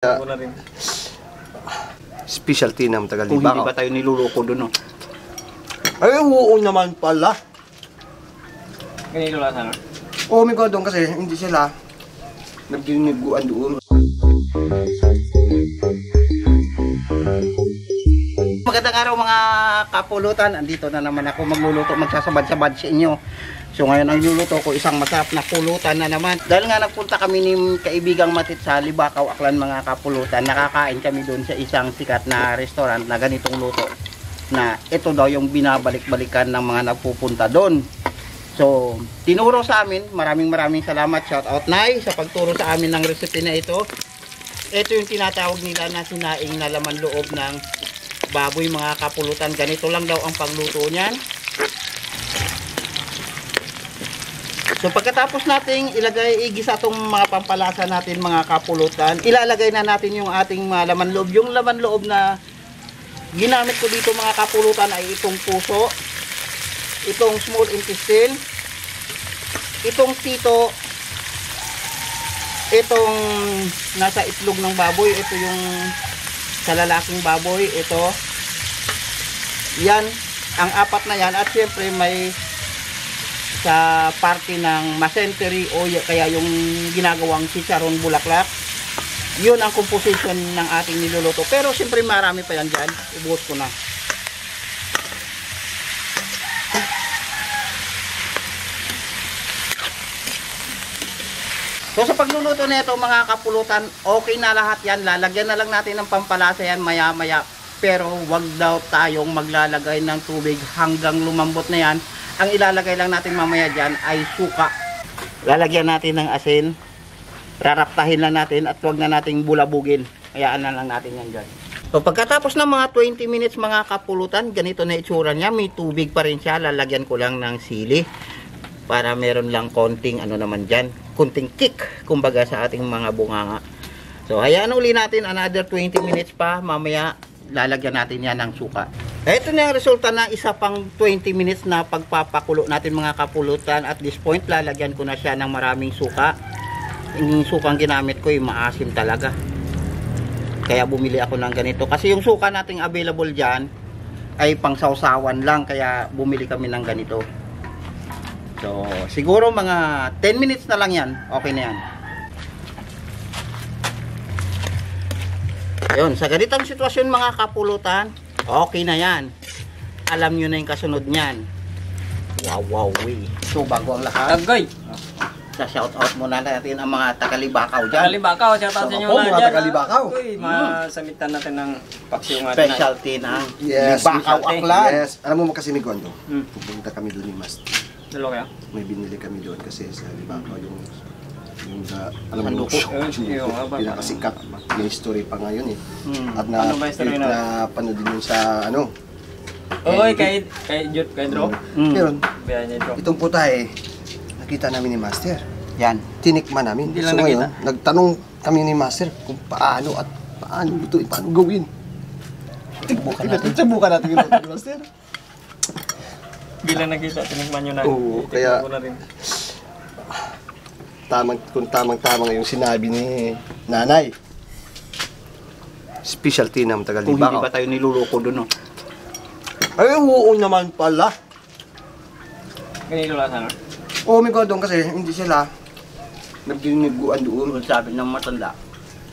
Ako na rin. Specialty ng Kung Tagalibacaw. hindi pa tayo niluloko doon, no? Ay, oo naman pala. Ganito lang sana. Oo, may doon kasi hindi sila nagginiguan doon. Magandang araw mga kapulutan. Andito na naman ako magluluto, magsasabad-sabad sa inyo. So ngayon ang luluto ko isang masarap na pulutan na naman. Dahil nga nagpunta kami ni kaibigang Matit sa Libacaw, Aklan mga kapulutan. Nakakain kami doon sa isang sikat na restaurant na ganitong luto. Na ito daw yung binabalik-balikan ng mga nagpupunta doon. So tinuro sa amin, maraming salamat. Shout out Nay sa pagturo sa amin ng recipe na ito. Ito yung tinatawag nila na sinaing na laman loob ng baboy mga kapulutan. Ganito lang daw ang pagluto niyan. So pagkatapos nating igisa itong mga pampalasa natin mga kapulutan, ilalagay na natin yung ating laman loob. Yung laman loob na ginamit ko dito mga kapulutan ay itong puso, itong small intestine, itong tito, itong nasa itlog ng baboy, ito yung sa lalaking baboy, ito. Yan, ang apat na yan. At syempre may sa parte ng mesentery o kaya yung ginagawang chicharon bulaklak. Yun ang composition ng ating niluluto. Pero siyempre marami pa yan dyan. Ibuhos ko na. So sa pagluluto nito mga kapulutan, okay na lahat yan. Lalagyan na lang natin ng pampalasa yan maya maya. Pero wag daw tayong maglalagay ng tubig hanggang lumambot na yan. Ang ilalagay lang natin mamaya dyan ay suka. Lalagyan natin ng asin. Raraptahin lang natin at huwag na nating bulabugin. Hayaan na lang natin yan dyan. So pagkatapos ng mga 20 minutes mga kapulutan, ganito na itsura niya. May tubig pa rin siya. Lalagyan ko lang ng sili. Para meron lang konting naman dyan. Konting kick kumbaga sa ating mga bunganga. So hayaan uli natin another 20 minutes pa. Mamaya lalagyan natin yan ng suka. Ito na yung resulta ng isa pang 20 minutes na pagpapakulo natin mga kapulutan. At this point, lalagyan ko na siya ng maraming suka. Yung sukang ginamit ko ay maasim talaga. Kaya bumili ako ng ganito. Kasi yung suka nating available dyan ay pang sausawan lang. Kaya bumili kami ng ganito. So, siguro mga 10 minutes na lang yan. Okay na yan. Ayun, sa ganitong sitwasyon mga kapulutan, okay na yan. Alam nyo na yung kasunod nyan. Wow. So bago ang lahat, Tagay! sa shout out muna natin ang mga Tagalibacaw dyan. Tagalibacaw, shout out sa inyo Ako, lahat mga dyan. Tagalibacaw. Uy, masamitan natin ng paksiyong natin. Specialty ng Yes, Libacaw specialty. Aklan. Yes, alam mo kasi ni Gondo, pupunta kami doon ni Master. Dalawa kaya? May binili kami doon kasi sa Libacaw yung alam mo Sanduko. yung pinakasikat yung history pa ngayon eh. At Ano ba history na? napanood din yun sa Oy, kay Jut, kay Dro. Meron, Bayan niya Dro. itong putahe nakita namin ni Master. Yan. Tinikman namin. Hindi So lang ngayon, nagtanong kami ni Master kung paano at paano lutuin, paano gawin. Subukan natin yung lutuin, Master. Bila nakita, tinikman nyo na. Oo, kaya- Tinikman ko na rin. Tamang-tama yung sinabi ni Nanay. Specialty ng Kung hindi Tagalibacaw. pa tayo niluloko doon, no? Ay, oo naman pala. Ganito lang sana. Oo, may doon kasi hindi sila nagginiguan doon. Kung sabi ng matanda,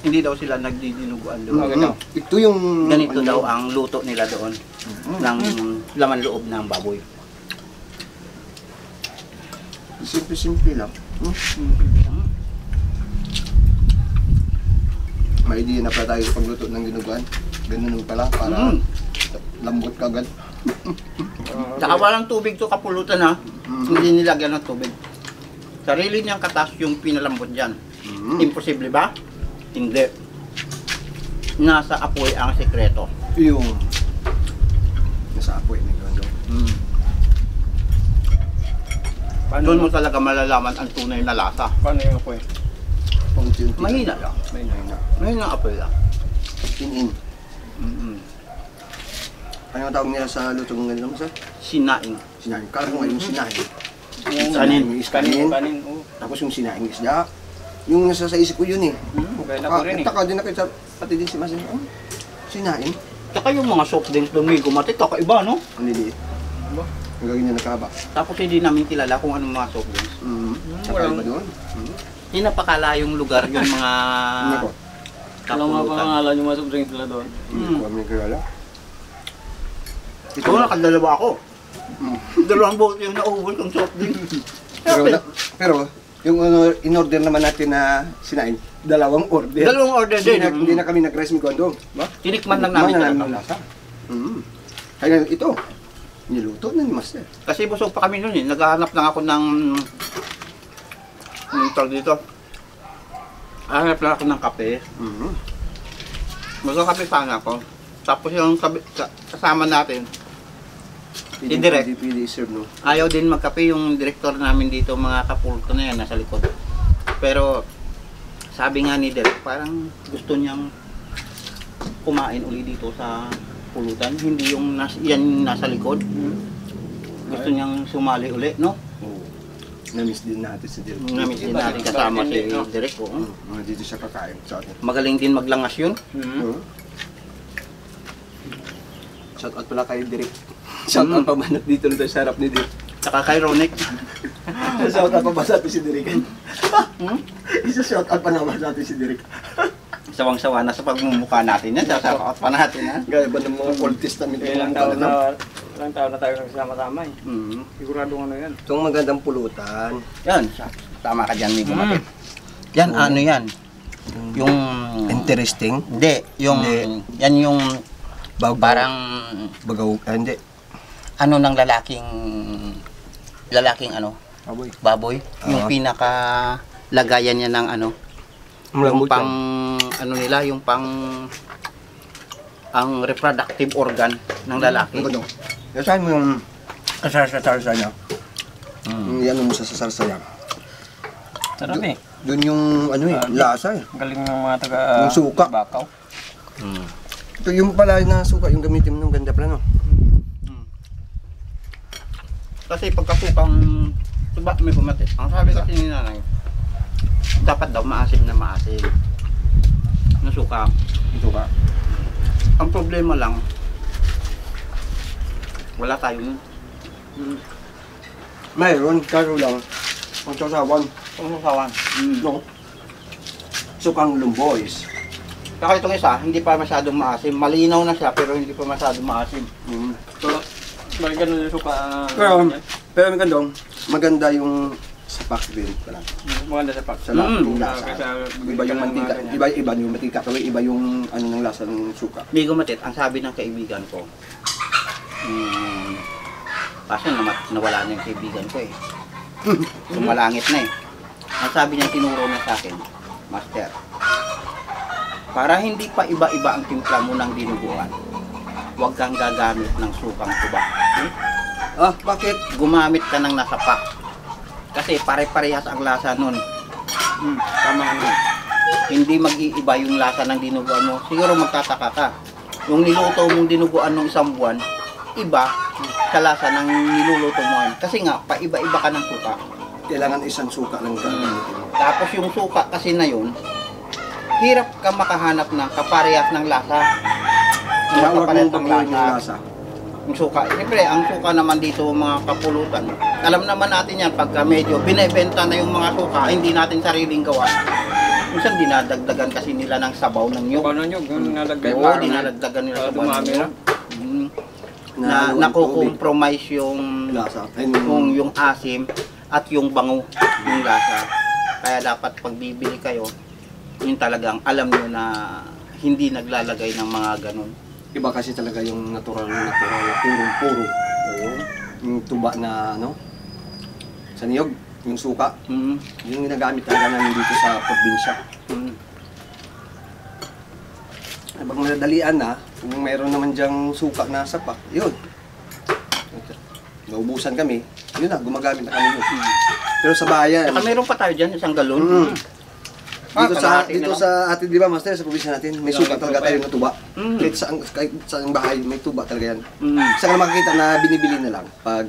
hindi daw sila nagdidinuguan doon. ganito. Ito yung Ganito daw ang luto nila doon ng laman loob ng baboy. Simple lang. May idea na pala tayo sa pagluto ng dinuguan. Ganun pala para lambot kagad. Saka walang tubig to kapulutan ha. Hindi nilagyan ng tubig. Sarili niyang katas yung pinalambot dyan. Imposible ba? Hindi. Nasa apoy ang sekreto. Yung nasa apoy ni Gondo. Doon mo talaga malalaman ang tunay na lasa. Paano yung apoy? Unti-unti. Mahina lang. Mahina ang apoy lang. In. Ano tawag nila sa lutong ng Master? Sinaing. Sinaing. Kala ko ngayon sinaing. Kanin. Kanin. Kanin, oo. Tapos yung sinaing isda. Yung nasa sa isip ko yun eh. Kaya na ko rin eh. Taka din na kayo sa pati din si Masin. Oh, sinain. Tsaka yung mga soft drinks doon, may gumatit, kakaiba, no? Ang liliit. Diba? Ang gagawin niya nakahaba. Tapos hindi namin kilala kung anong mga soft drinks. Kakaiba doon. Hindi napakalayong lugar yung mga Hindi ko. Alam mo pa kapulutan. pangalan yung mga soft drinks nila doon. Hindi ko kami kilala. Ito, nakadalawa ako. Dalawang bote yung na-over kong soft drinks. Pero yung in-order naman natin na sinain, dalawang order. Dalawang order din. Hindi na kami nag-rest mi kondo. Ba? Tinikman lang namin Tikman na talaga. namin lasa. Kaya ito, niluto na ni Master. Kasi busog pa kami noon eh. Naghahanap lang ako ng tawag dito. Hanap lang ako ng kape. Magkakape sana ako. Tapos yung kasama natin, si Direk. Pwede serve, no? Ayaw din magkape yung direktor namin dito, mga kapulto na yan, nasa likod. Pero sabi nga ni Direk, parang gusto niyang kumain uli dito sa pulutan. Hindi yung yan nasa likod. Gusto niyang sumali uli, no? Oo. Na-miss din natin si Direk. Namiss din natin kasama si Direk. Oo. Dito siya kakain sa atin. Magaling din maglangas yun. Shout out pala kay Direk. Shout out pa man dito na sa harap ni Direk. Saka kay Ronek. Shout out pa ba sa atin si Direk? Isa shout out pa naman sa atin si Direk. Sawang-sawa na sa pagmumukha natin yan. Sasakot pa natin ha. Gaya ba ng mga contest namin? Ilang taon na tayo nagsama-sama eh. Siguradong ano yan. Itong magandang pulutan. Yan. Tama ka dyan, Migo Matit. Yan, ano yan? Yung... Interesting. Hindi. Yung... Hindi. Yan yung... Bago. Parang... Bagaw. Hindi. Ano ng lalaking... Lalaking ano? Baboy. Baboy. Yung pinaka... Lagayan niya ng ano? Yung pang... Ano nila? Yung pang... Ang reproductive organ ng lalaki. Ano ko saan mo yung kasarsa-sarsa niya? Yan mo sa sarsa niya. Sarap eh. Doon yung ano eh, lasa eh. Ang galing ng mga taga... Yung suka. Bakaw. Ito yung pala na suka, yung gamitin mo ng ganda pala no? Kasi pagkasukang tuba may pumatit. Ang sabi kasi ni nanay, dapat daw maasim na maasim. Na suka. Suka. Ang problema lang, wala tayo nun. Mayroon, karo lang. Ang sasawan. Ang sasawan. No? Sukang lumboys. Saka itong isa, hindi pa masyadong maasim. Malinaw na siya pero hindi pa masyadong maasim. So, bakit ganun yung suka? Pero may gandong, maganda yung sapak din pala. Maganda sa pak. Sa yung lasa. Kasi Iba yung mantika, iba yung mantika, pero iba yung ano ng lasa ng suka. Migo Matit, ang sabi ng kaibigan ko, kaso nawala na yung kaibigan ko eh. Sumalangit na eh. Ang sabi niya, tinuro na sa akin, Master, para hindi pa iba-iba ang timpla mo ng dinuguan, huwag kang gagamit ng sukang tuba. Ah, bakit? Gumamit ka ng nasapak. Kasi pare-parehas ang lasa nun. tama ano. Hindi mag-iiba yung lasa ng dinuguan mo. Siguro magtataka ka. Yung niluto mong dinuguan ng isang buwan, iba sa lasa ng niluluto mo. Kasi nga, paiba-iba ka ng suka. Kailangan isang suka lang gamitin mo. Tapos yung suka kasi na yun, hirap ka makahanap ng kaparehas ng lasa. Kaya huwag Kaparehas mong ng baguhin yung lasa. Yung suka. Siyempre, ang suka naman dito mga kapulutan. Alam naman natin yan, pagka medyo binibenta na yung mga suka, hindi natin sariling gawa. Minsan dinadagdagan kasi nila ng sabaw ng nyug. Paano nyo? Yung nalagay Oo, parang dinadagdagan nila para sabaw ng dumami nyug. Na Nahaluan tubig. nako-compromise yung Lasa. yung asim at yung bango yung lasa. Kaya dapat pag bibili kayo, yun talagang alam nyo na hindi naglalagay ng mga ganun. Iba kasi talaga yung natural na puro. Oo. Yung tuba na ano, sa niyog, yung suka. Mm. Yung ginagamit talaga namin dito sa probinsya. Pag madalian na, kung mayroon naman dyang suka na sapak, yun. Naubusan kami, yun na, gumagamit na kami yun. Pero sa bayan, Saka meron pa tayo dyan, isang galon. Kalahati dito na lang. sa atin, di ba, Master, sa probinsya natin, may suka talaga tayo na tuba. Mm. Kahit saan bahay, may tuba talaga yan. Mm. Saan ka makikita na binibili na lang pag,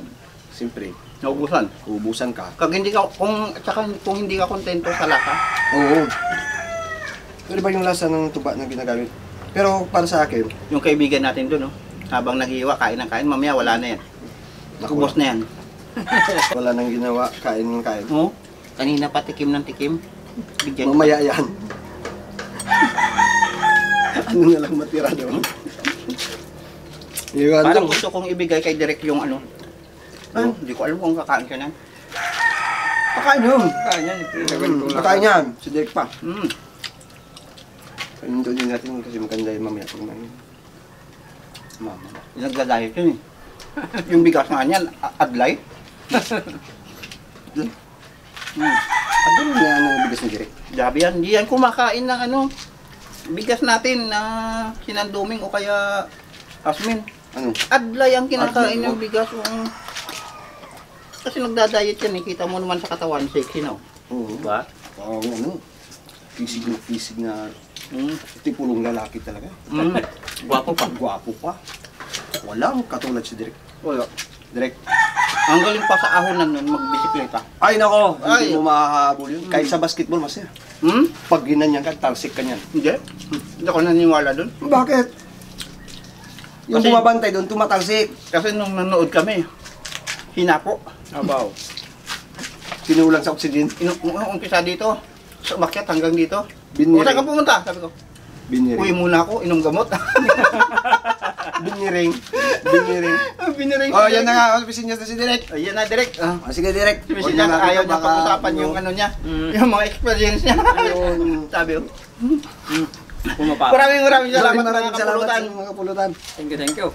siyempre, Naubusan. uubusan ka. Kung hindi ka kontento sa lasa, Oo. Pero iba yung lasa ng tuba na ginagamit. Pero para sa akin, Yung kaibigan natin doon, no? Habang naghiwa, kain ng kain, mamaya wala na yan. Kubos na yan. wala nang ginawa, kain ng kain. Oh, kanina pa tikim ng tikim. Bigyan Mamaya yan. ano na lang matira doon? Iwan Parang lang. gusto kong ibigay kay Direk yung ano. Ah, hindi ko alam kung kakain ka na. Pakain yun. Kaya yan, ito. Pakain yan. Si Derek pa. Mm. Paninto din natin kasi maganda yung mamaya pag may... Mama, nagda-diet yun eh. Yung bigas nga niyan, adlay. At doon na ano bigas ni Derek. Sabi yan, hindi yan kumakain ng ano, bigas natin na sinanduming o kaya asmin. Ano? Adlay ang kinakain Adlay, ng bigas. Kasi nagda-diet yan eh, kita mo naman sa katawan, sexy no? Oo. Diba? Oo, ano? Pisig na Mm. tipulong lalaki talaga. Mm. Gwapo pa. Gwapo pa. Walang katulad si Derek. Wala. Derek. Ang galing pa sa ahonan nun, magbisikleta. Ay nako, Ay. hindi mo mahahabol yun. Kahit sa basketball, masaya. Hmm? Pag ginanyan ka, talsik ka niyan. Hindi. Hindi ako naniniwala dun. Bakit? Yung Kasi- bumabantay doon, tumatalsik. Kasi nung nanood kami, hinapo. Abaw. Sinulang sa oxygen. Umpisa dito, sa umakyat hanggang dito. Biniring. O, saan ka pumunta? Sabi ko, uwi Biniring. muna ako, inom gamot. Biniring. Biniring. Biniring. Oh, yan na nga. Ospisin niya na si Derek. Ayan na, direct. Ah, sige, Derek. Kasi niya, ayaw niya pag-usapan yung ano niya, yung mga experience niya. Yun. Sabi ko, Pumapa. maraming salamat Maraming mga salamat kapulutan. sa mga kapulutan. Thank you, thank you.